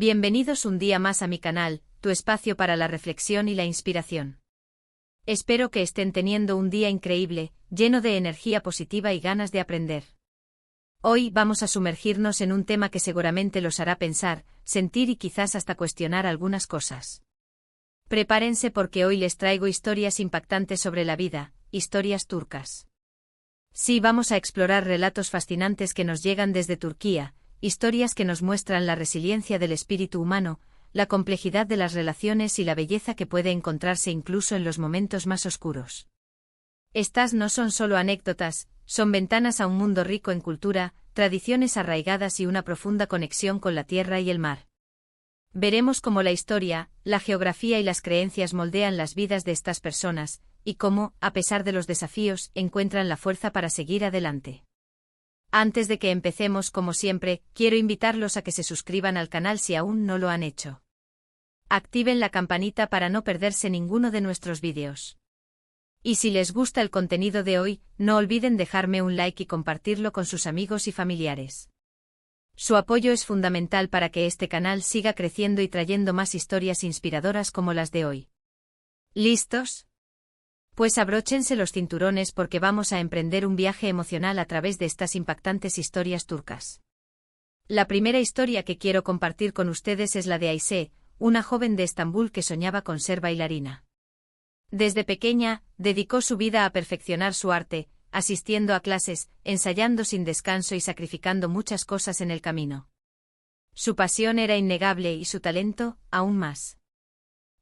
Bienvenidos un día más a mi canal, tu espacio para la reflexión y la inspiración. Espero que estén teniendo un día increíble, lleno de energía positiva y ganas de aprender. Hoy vamos a sumergirnos en un tema que seguramente los hará pensar, sentir y quizás hasta cuestionar algunas cosas. Prepárense porque hoy les traigo historias impactantes sobre la vida, historias turcas. Sí, vamos a explorar relatos fascinantes que nos llegan desde Turquía, historias que nos muestran la resiliencia del espíritu humano, la complejidad de las relaciones y la belleza que puede encontrarse incluso en los momentos más oscuros. Estas no son solo anécdotas, son ventanas a un mundo rico en cultura, tradiciones arraigadas y una profunda conexión con la tierra y el mar. Veremos cómo la historia, la geografía y las creencias moldean las vidas de estas personas, y cómo, a pesar de los desafíos, encuentran la fuerza para seguir adelante. Antes de que empecemos, como siempre, quiero invitarlos a que se suscriban al canal si aún no lo han hecho. Activen la campanita para no perderse ninguno de nuestros vídeos. Y si les gusta el contenido de hoy, no olviden dejarme un like y compartirlo con sus amigos y familiares. Su apoyo es fundamental para que este canal siga creciendo y trayendo más historias inspiradoras como las de hoy. ¿Listos? Pues abróchense los cinturones porque vamos a emprender un viaje emocional a través de estas impactantes historias turcas. La primera historia que quiero compartir con ustedes es la de Ayşe, una joven de Estambul que soñaba con ser bailarina. Desde pequeña, dedicó su vida a perfeccionar su arte, asistiendo a clases, ensayando sin descanso y sacrificando muchas cosas en el camino. Su pasión era innegable y su talento, aún más.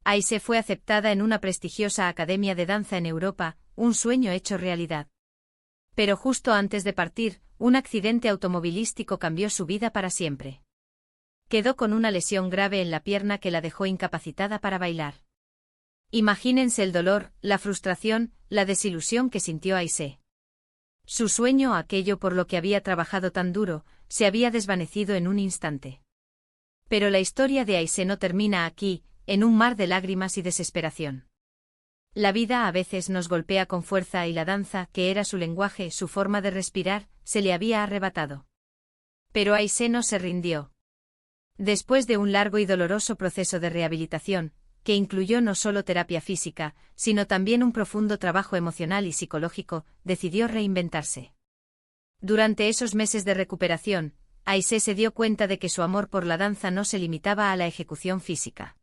Ayşe fue aceptada en una prestigiosa academia de danza en Europa, un sueño hecho realidad. Pero justo antes de partir, un accidente automovilístico cambió su vida para siempre. Quedó con una lesión grave en la pierna que la dejó incapacitada para bailar. Imagínense el dolor, la frustración, la desilusión que sintió Ayşe. Su sueño, aquello por lo que había trabajado tan duro, se había desvanecido en un instante. Pero la historia de Ayşe no termina aquí, en un mar de lágrimas y desesperación. La vida a veces nos golpea con fuerza y la danza, que era su lenguaje, su forma de respirar, se le había arrebatado. Pero Ayşe no se rindió. Después de un largo y doloroso proceso de rehabilitación, que incluyó no solo terapia física, sino también un profundo trabajo emocional y psicológico, decidió reinventarse. Durante esos meses de recuperación, Ayşe se dio cuenta de que su amor por la danza no se limitaba a la ejecución física.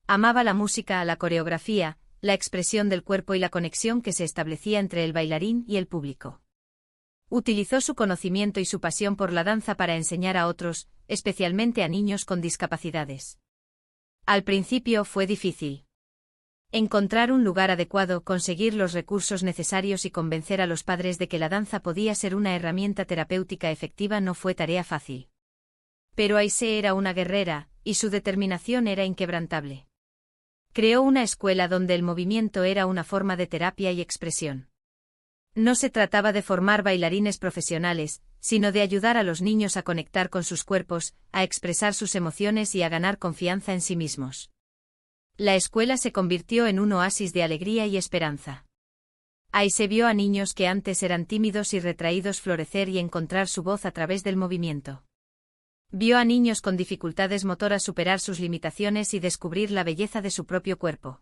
Amaba la música, la coreografía, la expresión del cuerpo y la conexión que se establecía entre el bailarín y el público. Utilizó su conocimiento y su pasión por la danza para enseñar a otros, especialmente a niños con discapacidades. Al principio fue difícil. Encontrar un lugar adecuado, conseguir los recursos necesarios y convencer a los padres de que la danza podía ser una herramienta terapéutica efectiva no fue tarea fácil. Pero Ayşe era una guerrera, y su determinación era inquebrantable. Creó una escuela donde el movimiento era una forma de terapia y expresión. No se trataba de formar bailarines profesionales, sino de ayudar a los niños a conectar con sus cuerpos, a expresar sus emociones y a ganar confianza en sí mismos. La escuela se convirtió en un oasis de alegría y esperanza. Ayşe vio a niños que antes eran tímidos y retraídos florecer y encontrar su voz a través del movimiento. Vio a niños con dificultades motoras superar sus limitaciones y descubrir la belleza de su propio cuerpo.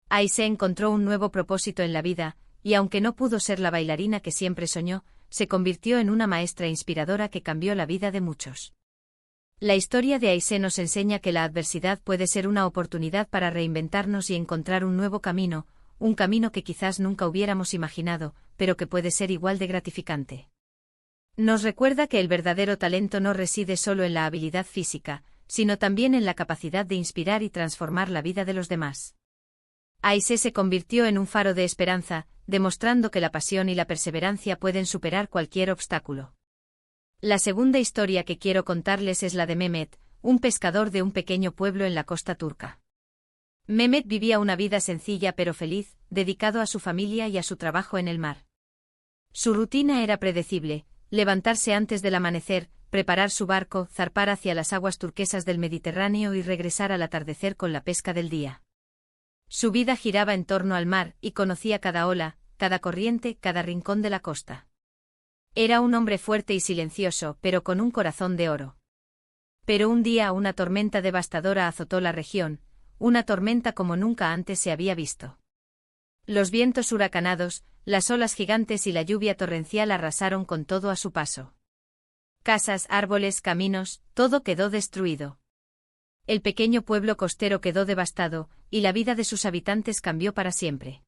Ayşe encontró un nuevo propósito en la vida, y aunque no pudo ser la bailarina que siempre soñó, se convirtió en una maestra inspiradora que cambió la vida de muchos. La historia de Ayşe nos enseña que la adversidad puede ser una oportunidad para reinventarnos y encontrar un nuevo camino, un camino que quizás nunca hubiéramos imaginado, pero que puede ser igual de gratificante. Nos recuerda que el verdadero talento no reside solo en la habilidad física, sino también en la capacidad de inspirar y transformar la vida de los demás. Ayşe se convirtió en un faro de esperanza, demostrando que la pasión y la perseverancia pueden superar cualquier obstáculo. La segunda historia que quiero contarles es la de Mehmet, un pescador de un pequeño pueblo en la costa turca. Mehmet vivía una vida sencilla pero feliz, dedicado a su familia y a su trabajo en el mar. Su rutina era predecible: levantarse antes del amanecer, preparar su barco, zarpar hacia las aguas turquesas del Mediterráneo y regresar al atardecer con la pesca del día. Su vida giraba en torno al mar, y conocía cada ola, cada corriente, cada rincón de la costa. Era un hombre fuerte y silencioso, pero con un corazón de oro. Pero un día una tormenta devastadora azotó la región, una tormenta como nunca antes se había visto. Los vientos huracanados, las olas gigantes y la lluvia torrencial arrasaron con todo a su paso. Casas, árboles, caminos, todo quedó destruido. El pequeño pueblo costero quedó devastado, y la vida de sus habitantes cambió para siempre.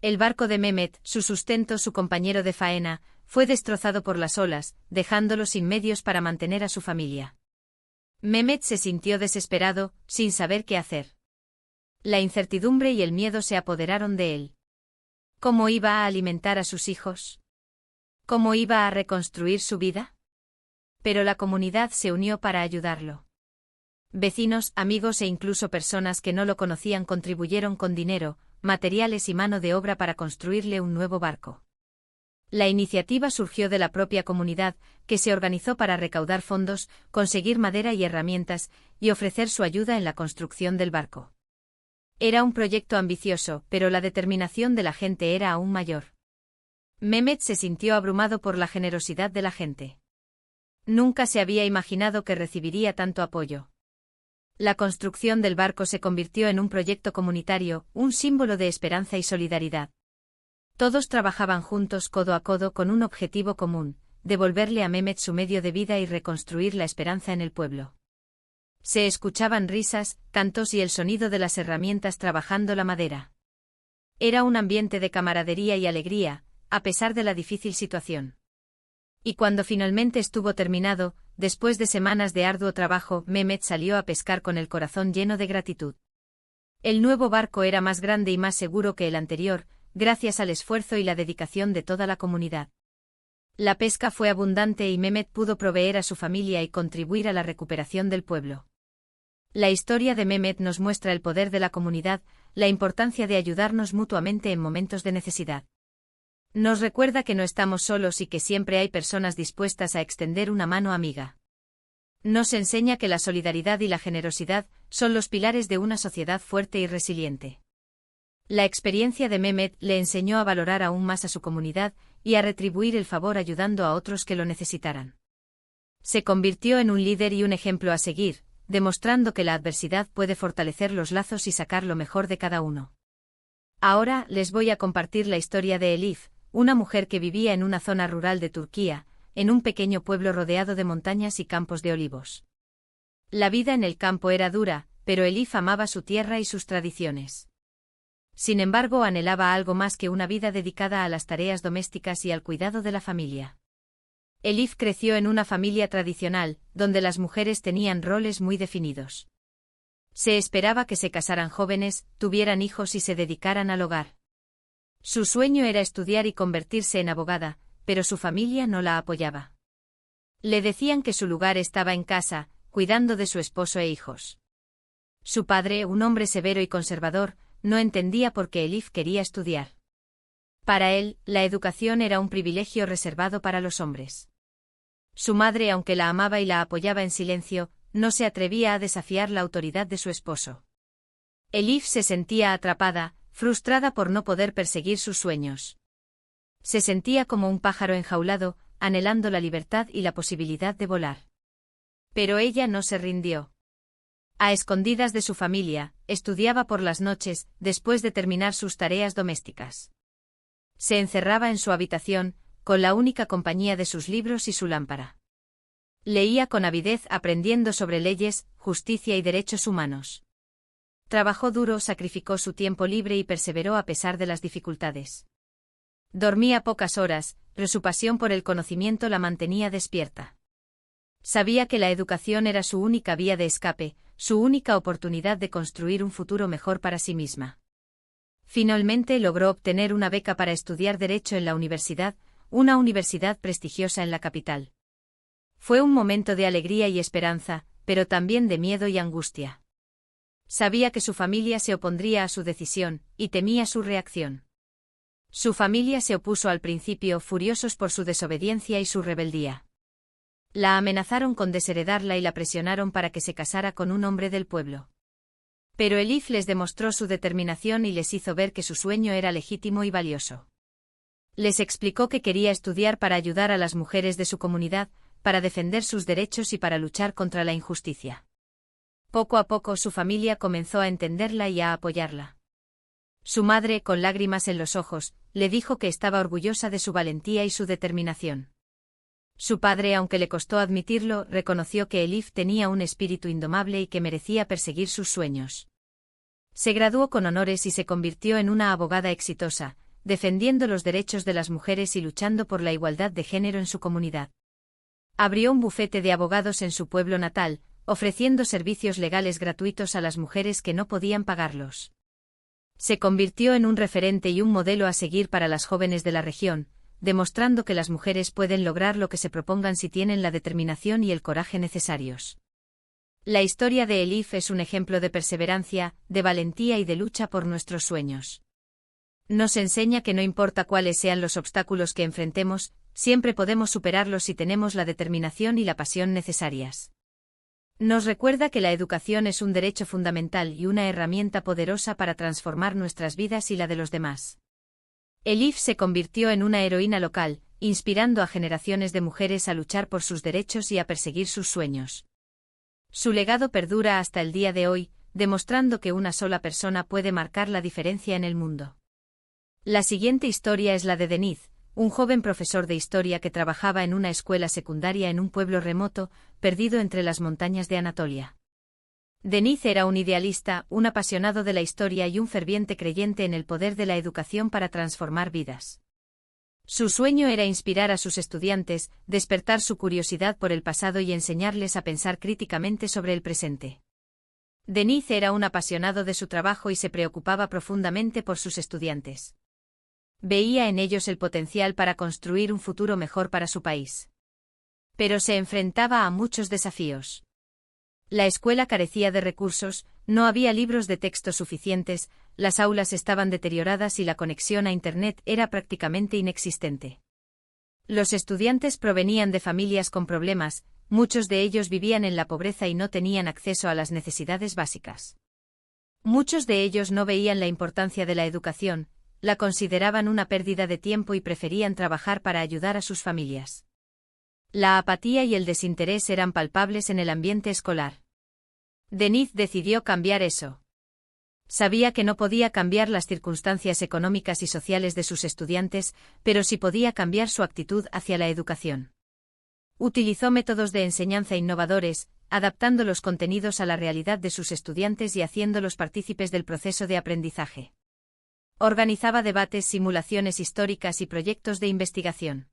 El barco de Mehmet, su sustento, su compañero de faena, fue destrozado por las olas, dejándolo sin medios para mantener a su familia. Mehmet se sintió desesperado, sin saber qué hacer. La incertidumbre y el miedo se apoderaron de él. ¿Cómo iba a alimentar a sus hijos? ¿Cómo iba a reconstruir su vida? Pero la comunidad se unió para ayudarlo. Vecinos, amigos e incluso personas que no lo conocían contribuyeron con dinero, materiales y mano de obra para construirle un nuevo barco. La iniciativa surgió de la propia comunidad, que se organizó para recaudar fondos, conseguir madera y herramientas, y ofrecer su ayuda en la construcción del barco. Era un proyecto ambicioso, pero la determinación de la gente era aún mayor. Mehmet se sintió abrumado por la generosidad de la gente. Nunca se había imaginado que recibiría tanto apoyo. La construcción del barco se convirtió en un proyecto comunitario, un símbolo de esperanza y solidaridad. Todos trabajaban juntos codo a codo con un objetivo común, devolverle a Mehmet su medio de vida y reconstruir la esperanza en el pueblo. Se escuchaban risas, cantos y el sonido de las herramientas trabajando la madera. Era un ambiente de camaradería y alegría, a pesar de la difícil situación. Y cuando finalmente estuvo terminado, después de semanas de arduo trabajo, Mehmet salió a pescar con el corazón lleno de gratitud. El nuevo barco era más grande y más seguro que el anterior, gracias al esfuerzo y la dedicación de toda la comunidad. La pesca fue abundante y Mehmet pudo proveer a su familia y contribuir a la recuperación del pueblo. La historia de Mehmet nos muestra el poder de la comunidad, la importancia de ayudarnos mutuamente en momentos de necesidad. Nos recuerda que no estamos solos y que siempre hay personas dispuestas a extender una mano amiga. Nos enseña que la solidaridad y la generosidad son los pilares de una sociedad fuerte y resiliente. La experiencia de Mehmet le enseñó a valorar aún más a su comunidad y a retribuir el favor ayudando a otros que lo necesitaran. Se convirtió en un líder y un ejemplo a seguir, demostrando que la adversidad puede fortalecer los lazos y sacar lo mejor de cada uno. Ahora les voy a compartir la historia de Elif, una mujer que vivía en una zona rural de Turquía, en un pequeño pueblo rodeado de montañas y campos de olivos. La vida en el campo era dura, pero Elif amaba su tierra y sus tradiciones. Sin embargo, anhelaba algo más que una vida dedicada a las tareas domésticas y al cuidado de la familia. Elif creció en una familia tradicional, donde las mujeres tenían roles muy definidos. Se esperaba que se casaran jóvenes, tuvieran hijos y se dedicaran al hogar. Su sueño era estudiar y convertirse en abogada, pero su familia no la apoyaba. Le decían que su lugar estaba en casa, cuidando de su esposo e hijos. Su padre, un hombre severo y conservador, no entendía por qué Elif quería estudiar. Para él, la educación era un privilegio reservado para los hombres. Su madre, aunque la amaba y la apoyaba en silencio, no se atrevía a desafiar la autoridad de su esposo. Elif se sentía atrapada, frustrada por no poder perseguir sus sueños. Se sentía como un pájaro enjaulado, anhelando la libertad y la posibilidad de volar. Pero ella no se rindió. A escondidas de su familia, estudiaba por las noches, después de terminar sus tareas domésticas. Se encerraba en su habitación, con la única compañía de sus libros y su lámpara. Leía con avidez aprendiendo sobre leyes, justicia y derechos humanos. Trabajó duro, sacrificó su tiempo libre y perseveró a pesar de las dificultades. Dormía pocas horas, pero su pasión por el conocimiento la mantenía despierta. Sabía que la educación era su única vía de escape, su única oportunidad de construir un futuro mejor para sí misma. Finalmente logró obtener una beca para estudiar Derecho en la universidad, una universidad prestigiosa en la capital. Fue un momento de alegría y esperanza, pero también de miedo y angustia. Sabía que su familia se opondría a su decisión, y temía su reacción. Su familia se opuso al principio, furiosos por su desobediencia y su rebeldía. La amenazaron con desheredarla y la presionaron para que se casara con un hombre del pueblo. Pero Elif les demostró su determinación y les hizo ver que su sueño era legítimo y valioso. Les explicó que quería estudiar para ayudar a las mujeres de su comunidad, para defender sus derechos y para luchar contra la injusticia. Poco a poco su familia comenzó a entenderla y a apoyarla. Su madre, con lágrimas en los ojos, le dijo que estaba orgullosa de su valentía y su determinación. Su padre, aunque le costó admitirlo, reconoció que Elif tenía un espíritu indomable y que merecía perseguir sus sueños. Se graduó con honores y se convirtió en una abogada exitosa, defendiendo los derechos de las mujeres y luchando por la igualdad de género en su comunidad. Abrió un bufete de abogados en su pueblo natal, ofreciendo servicios legales gratuitos a las mujeres que no podían pagarlos. Se convirtió en un referente y un modelo a seguir para las jóvenes de la región, demostrando que las mujeres pueden lograr lo que se propongan si tienen la determinación y el coraje necesarios. La historia de Elif es un ejemplo de perseverancia, de valentía y de lucha por nuestros sueños. Nos enseña que no importa cuáles sean los obstáculos que enfrentemos, siempre podemos superarlos si tenemos la determinación y la pasión necesarias. Nos recuerda que la educación es un derecho fundamental y una herramienta poderosa para transformar nuestras vidas y la de los demás. Elif se convirtió en una heroína local, inspirando a generaciones de mujeres a luchar por sus derechos y a perseguir sus sueños. Su legado perdura hasta el día de hoy, demostrando que una sola persona puede marcar la diferencia en el mundo. La siguiente historia es la de Deniz, un joven profesor de historia que trabajaba en una escuela secundaria en un pueblo remoto, perdido entre las montañas de Anatolia. Deniz era un idealista, un apasionado de la historia y un ferviente creyente en el poder de la educación para transformar vidas. Su sueño era inspirar a sus estudiantes, despertar su curiosidad por el pasado y enseñarles a pensar críticamente sobre el presente. Deniz era un apasionado de su trabajo y se preocupaba profundamente por sus estudiantes. Veía en ellos el potencial para construir un futuro mejor para su país. Pero se enfrentaba a muchos desafíos. La escuela carecía de recursos, no había libros de texto suficientes, las aulas estaban deterioradas y la conexión a Internet era prácticamente inexistente. Los estudiantes provenían de familias con problemas, muchos de ellos vivían en la pobreza y no tenían acceso a las necesidades básicas. Muchos de ellos no veían la importancia de la educación, la consideraban una pérdida de tiempo y preferían trabajar para ayudar a sus familias. La apatía y el desinterés eran palpables en el ambiente escolar. Deniz decidió cambiar eso. Sabía que no podía cambiar las circunstancias económicas y sociales de sus estudiantes, pero sí podía cambiar su actitud hacia la educación. Utilizó métodos de enseñanza innovadores, adaptando los contenidos a la realidad de sus estudiantes y haciéndolos partícipes del proceso de aprendizaje. Organizaba debates, simulaciones históricas y proyectos de investigación.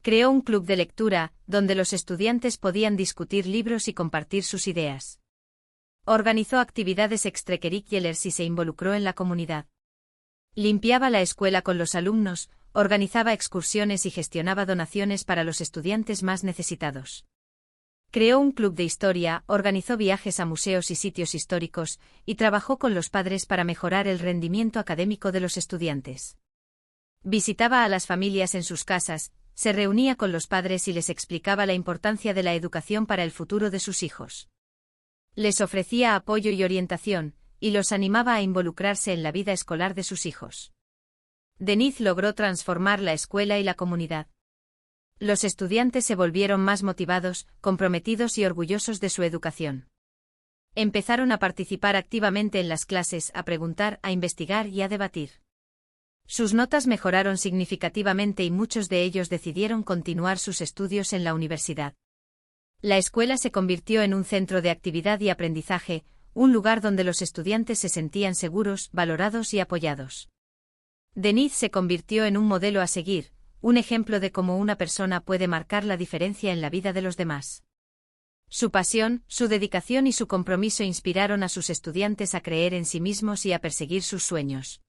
Creó un club de lectura, donde los estudiantes podían discutir libros y compartir sus ideas. Organizó actividades extracurriculares y se involucró en la comunidad. Limpiaba la escuela con los alumnos, organizaba excursiones y gestionaba donaciones para los estudiantes más necesitados. Creó un club de historia, organizó viajes a museos y sitios históricos, y trabajó con los padres para mejorar el rendimiento académico de los estudiantes. Visitaba a las familias en sus casas, se reunía con los padres y les explicaba la importancia de la educación para el futuro de sus hijos. Les ofrecía apoyo y orientación, y los animaba a involucrarse en la vida escolar de sus hijos. Deniz logró transformar la escuela y la comunidad. Los estudiantes se volvieron más motivados, comprometidos y orgullosos de su educación. Empezaron a participar activamente en las clases, a preguntar, a investigar y a debatir. Sus notas mejoraron significativamente y muchos de ellos decidieron continuar sus estudios en la universidad. La escuela se convirtió en un centro de actividad y aprendizaje, un lugar donde los estudiantes se sentían seguros, valorados y apoyados. Deniz se convirtió en un modelo a seguir, un ejemplo de cómo una persona puede marcar la diferencia en la vida de los demás. Su pasión, su dedicación y su compromiso inspiraron a sus estudiantes a creer en sí mismos y a perseguir sus sueños.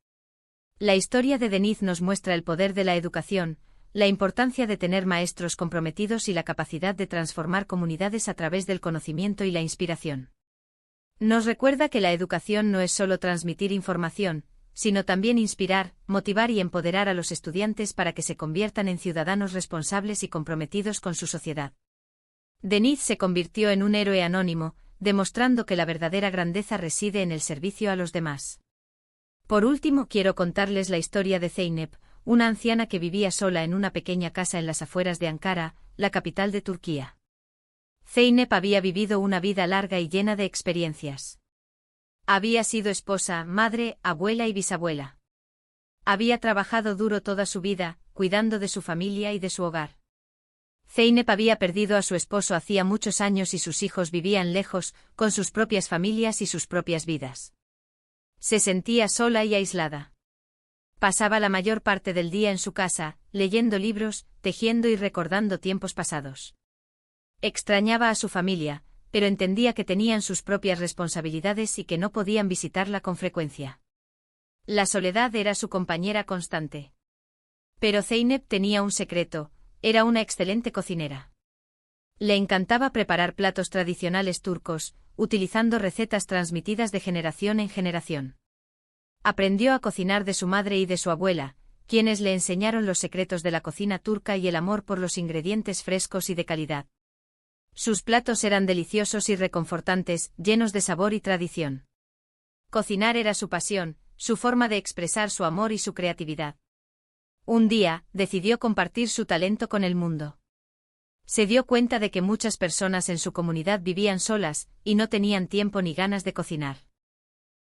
La historia de Deniz nos muestra el poder de la educación, la importancia de tener maestros comprometidos y la capacidad de transformar comunidades a través del conocimiento y la inspiración. Nos recuerda que la educación no es solo transmitir información, sino también inspirar, motivar y empoderar a los estudiantes para que se conviertan en ciudadanos responsables y comprometidos con su sociedad. Deniz se convirtió en un héroe anónimo, demostrando que la verdadera grandeza reside en el servicio a los demás. Por último, quiero contarles la historia de Zeynep, una anciana que vivía sola en una pequeña casa en las afueras de Ankara, la capital de Turquía. Zeynep había vivido una vida larga y llena de experiencias. Había sido esposa, madre, abuela y bisabuela. Había trabajado duro toda su vida, cuidando de su familia y de su hogar. Zeynep había perdido a su esposo hacía muchos años y sus hijos vivían lejos, con sus propias familias y sus propias vidas. Se sentía sola y aislada. Pasaba la mayor parte del día en su casa, leyendo libros, tejiendo y recordando tiempos pasados. Extrañaba a su familia, pero entendía que tenían sus propias responsabilidades y que no podían visitarla con frecuencia. La soledad era su compañera constante. Pero Zeynep tenía un secreto: era una excelente cocinera. Le encantaba preparar platos tradicionales turcos, utilizando recetas transmitidas de generación en generación. Aprendió a cocinar de su madre y de su abuela, quienes le enseñaron los secretos de la cocina turca y el amor por los ingredientes frescos y de calidad. Sus platos eran deliciosos y reconfortantes, llenos de sabor y tradición. Cocinar era su pasión, su forma de expresar su amor y su creatividad. Un día, decidió compartir su talento con el mundo. Se dio cuenta de que muchas personas en su comunidad vivían solas, y no tenían tiempo ni ganas de cocinar.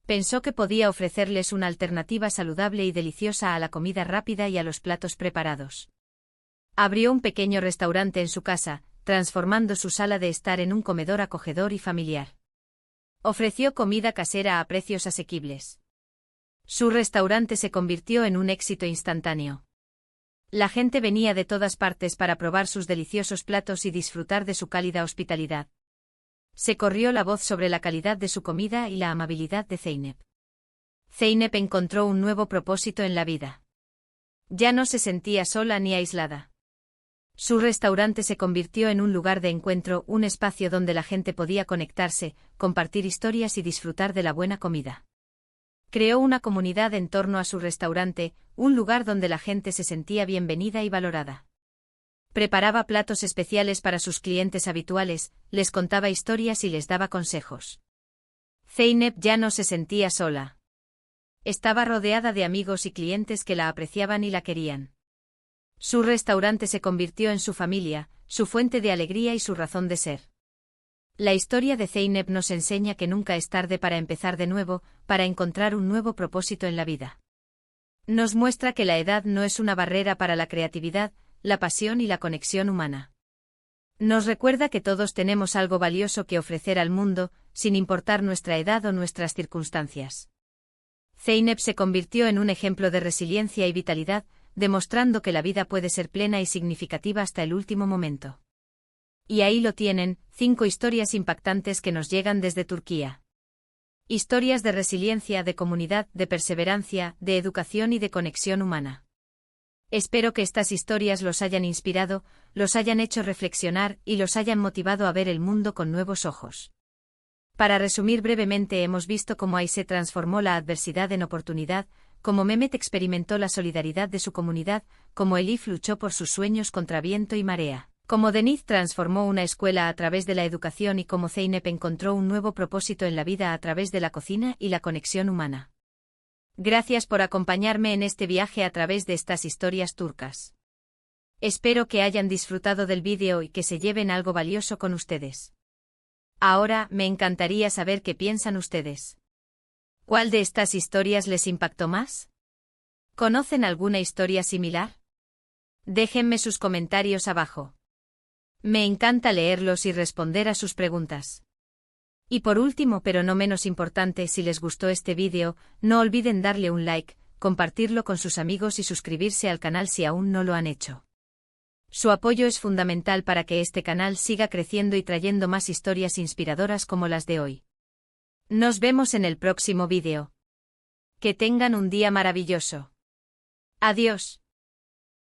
Pensó que podía ofrecerles una alternativa saludable y deliciosa a la comida rápida y a los platos preparados. Abrió un pequeño restaurante en su casa, transformando su sala de estar en un comedor acogedor y familiar. Ofreció comida casera a precios asequibles. Su restaurante se convirtió en un éxito instantáneo. La gente venía de todas partes para probar sus deliciosos platos y disfrutar de su cálida hospitalidad. Se corrió la voz sobre la calidad de su comida y la amabilidad de Zeynep. Zeynep encontró un nuevo propósito en la vida. Ya no se sentía sola ni aislada. Su restaurante se convirtió en un lugar de encuentro, un espacio donde la gente podía conectarse, compartir historias y disfrutar de la buena comida. Creó una comunidad en torno a su restaurante, un lugar donde la gente se sentía bienvenida y valorada. Preparaba platos especiales para sus clientes habituales, les contaba historias y les daba consejos. Zeynep ya no se sentía sola. Estaba rodeada de amigos y clientes que la apreciaban y la querían. Su restaurante se convirtió en su familia, su fuente de alegría y su razón de ser. La historia de Zeynep nos enseña que nunca es tarde para empezar de nuevo, para encontrar un nuevo propósito en la vida. Nos muestra que la edad no es una barrera para la creatividad, la pasión y la conexión humana. Nos recuerda que todos tenemos algo valioso que ofrecer al mundo, sin importar nuestra edad o nuestras circunstancias. Zeynep se convirtió en un ejemplo de resiliencia y vitalidad, demostrando que la vida puede ser plena y significativa hasta el último momento. Y ahí lo tienen, 5 historias impactantes que nos llegan desde Turquía. Historias de resiliencia, de comunidad, de perseverancia, de educación y de conexión humana. Espero que estas historias los hayan inspirado, los hayan hecho reflexionar y los hayan motivado a ver el mundo con nuevos ojos. Para resumir brevemente, hemos visto cómo Ayse transformó la adversidad en oportunidad, cómo Mehmet experimentó la solidaridad de su comunidad, cómo Elif luchó por sus sueños contra viento y marea, cómo Deniz transformó una escuela a través de la educación y cómo Zeynep encontró un nuevo propósito en la vida a través de la cocina y la conexión humana. Gracias por acompañarme en este viaje a través de estas historias turcas. Espero que hayan disfrutado del vídeo y que se lleven algo valioso con ustedes. Ahora, me encantaría saber qué piensan ustedes. ¿Cuál de estas historias les impactó más? ¿Conocen alguna historia similar? Déjenme sus comentarios abajo. Me encanta leerlos y responder a sus preguntas. Y por último, pero no menos importante, si les gustó este vídeo, no olviden darle un like, compartirlo con sus amigos y suscribirse al canal si aún no lo han hecho. Su apoyo es fundamental para que este canal siga creciendo y trayendo más historias inspiradoras como las de hoy. Nos vemos en el próximo vídeo. Que tengan un día maravilloso. Adiós.